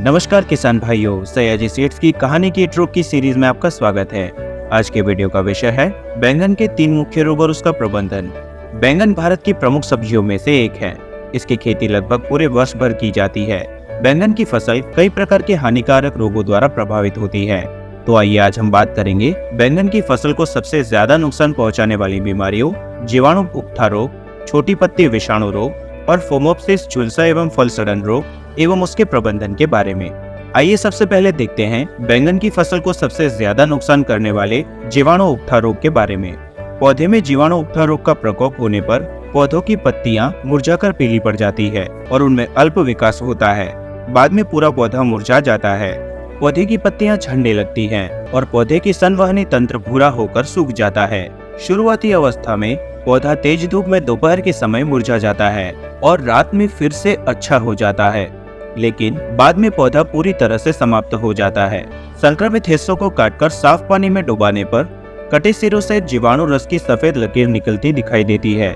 नमस्कार किसान भाइयों, सयाजी सीड्स की कहानी की इंट्रो की सीरीज में आपका स्वागत है। आज के वीडियो का विषय है बैंगन के 3 मुख्य रोग और उसका प्रबंधन। बैंगन भारत की प्रमुख सब्जियों में से एक है। इसकी खेती लगभग पूरे वर्ष भर की जाती है। बैंगन की फसल कई प्रकार के हानिकारक रोगों द्वारा प्रभावित होती है। तो आइए आज हम बात करेंगे बैंगन की फसल को सबसे ज्यादा नुकसान पहुँचाने वाली बीमारियों, जीवाणु उपठा रोग, छोटी पत्ती विषाणु रोग और फोमोप्सिस झुलसा एवं फल सड़न रोग एवं उसके प्रबंधन के बारे में। आइए सबसे पहले देखते हैं बैंगन की फसल को सबसे ज्यादा नुकसान करने वाले जीवाणु उपठा रोग के बारे में। पौधे में जीवाणु उपठा रोग का प्रकोप होने पर पौधों की पत्तियां मुरझाकर पीली पड़ जाती है और उनमें अल्प विकास होता है। बाद में पूरा पौधा मुरझा जाता है। पौधे की पत्तियां झड़ने लगती हैं और पौधे की संवहनी तंत्र भूरा होकर सूख जाता है। शुरुआती अवस्था में पौधा तेज धूप में दोपहर के समय मुरझा जाता है और रात में फिर से अच्छा हो जाता है, लेकिन बाद में पौधा पूरी तरह से समाप्त हो जाता है। संक्रमित हिस्सों को काटकर साफ पानी में डुबाने पर कटे सिरों से जीवाणु रस की सफेद लकीर निकलती दिखाई देती है।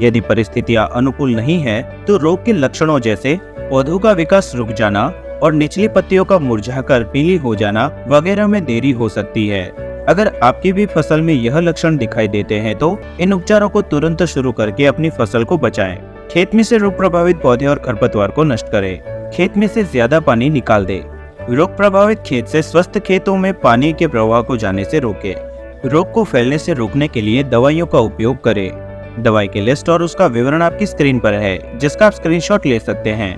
यदि परिस्थितियां अनुकूल नहीं है तो रोग के लक्षणों जैसे पौधों का विकास रुक जाना और निचली पत्तियों का मुरझाकर पीली हो जाना वगैरह में देरी हो सकती है। अगर आपकी भी फसल में यह लक्षण दिखाई देते हैं तो इन उपचारों को तुरंत शुरू करके अपनी फसल को बचाएं। खेत में से रोग प्रभावित पौधे और खरपतवार को नष्ट करें। खेत में से ज्यादा पानी निकाल दे। रोग प्रभावित खेत से स्वस्थ खेतों में पानी के प्रवाह को जाने से रोके। रोग को फैलने से रोकने के लिए दवाइयों का उपयोग करें। दवाई की लिस्ट और उसका विवरण आपकी स्क्रीन पर है, जिसका आप स्क्रीनशॉट ले सकते हैं।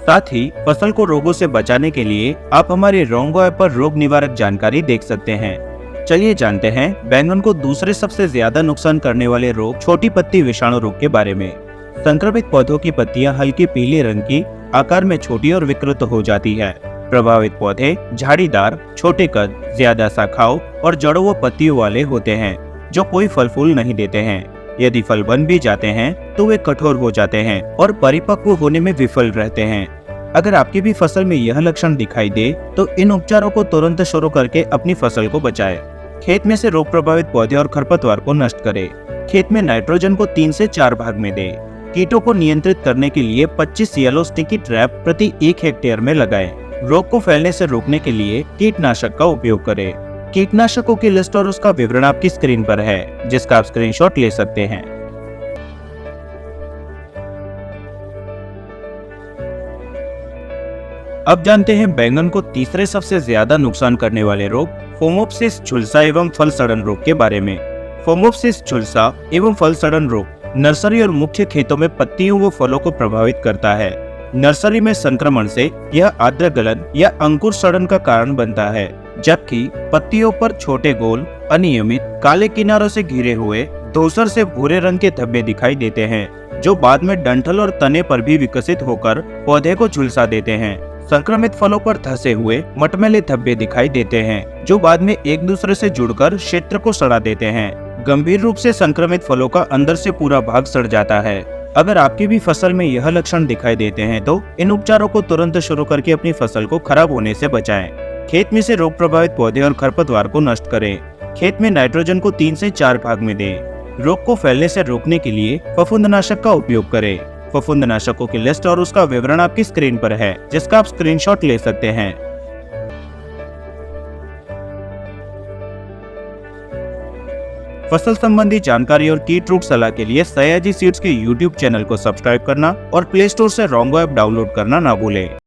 साथ ही फसल को रोगों से बचाने के लिए आप हमारे रोंगो ऐप पर रोग निवारक जानकारी देख सकते हैं। चलिए जानते हैं बैंगन को दूसरे सबसे ज्यादा नुकसान करने वाले रोग छोटी पत्ती विषाणु रोग के बारे में। संक्रमित पौधों की पत्तियां हल्की पीले रंग की, आकार में छोटी और विकृत हो जाती है। प्रभावित पौधे झाड़ीदार, छोटे कद, ज्यादा शाखाओं और जड़ों व पत्तियों वाले होते हैं, जो कोई फल फूल नहीं देते हैं। यदि फल बन भी जाते हैं तो वे कठोर हो जाते हैं और परिपक्व होने में विफल रहते हैं। अगर आपकी भी फसल में यह लक्षण दिखाई दे तो इन उपचारों को तुरंत शुरू करके अपनी फसल को बचाएं। खेत में से रोग प्रभावित पौधे और खरपतवार को नष्ट करें। खेत में नाइट्रोजन को 3 से 4 भाग में दें। कीटों को नियंत्रित करने के लिए 25 येलो स्टिकी ट्रैप प्रति 1 हेक्टेयर में लगाएं। रोग को फैलने से रोकने के लिए कीटनाशक का उपयोग करें। कीटनाशकों की लिस्ट और उसका विवरण आपकी स्क्रीन पर है, जिसका आप स्क्रीनशॉट ले सकते हैं। अब जानते हैं बैंगन को तीसरे सबसे ज्यादा नुकसान करने वाले रोग फोमोप्सिस झुलसा एवं फल सड़न रोग के बारे में। फोमोप्सिस झुलसा एवं फल सड़न रोग नर्सरी और मुख्य खेतों में पत्तियों व फलों को प्रभावित करता है। नर्सरी में संक्रमण से यह आद्र गलन या अंकुर सड़न का कारण बनता है, जबकि पत्तियों पर छोटे गोल, अनियमित, काले किनारों से घिरे हुए धूसर से भूरे रंग के धब्बे दिखाई देते हैं, जो बाद में डंठल और तने पर भी विकसित होकर पौधे को झुलसा देते हैं। संक्रमित फलों पर धसे हुए मटमैले धब्बे दिखाई देते हैं, जो बाद में एक दूसरे से जुड़कर क्षेत्र को सड़ा देते हैं। गंभीर रूप से संक्रमित फलों का अंदर से पूरा भाग सड़ जाता है। अगर आपकी भी फसल में यह लक्षण दिखाई देते हैं तो इन उपचारों को तुरंत शुरू करके अपनी फसल को खराब होने से बचाएं। खेत में से रोग प्रभावित पौधे और खरपतवार को नष्ट करें। खेत में नाइट्रोजन को 3 से 4 भाग में दें। रोग को फैलने से रोकने के लिए फफूंदनाशक का उपयोग करें। फफूंदनाशकों की लिस्ट और उसका विवरण आपकी स्क्रीन पर है, जिसका आप स्क्रीनशॉट ले सकते हैं। फसल संबंधी जानकारी और कीट रोग सलाह के लिए सयाजी सीड्स के YouTube चैनल को सब्सक्राइब करना और प्ले स्टोर से रोंगो ऐप डाउनलोड करना ना भूलें।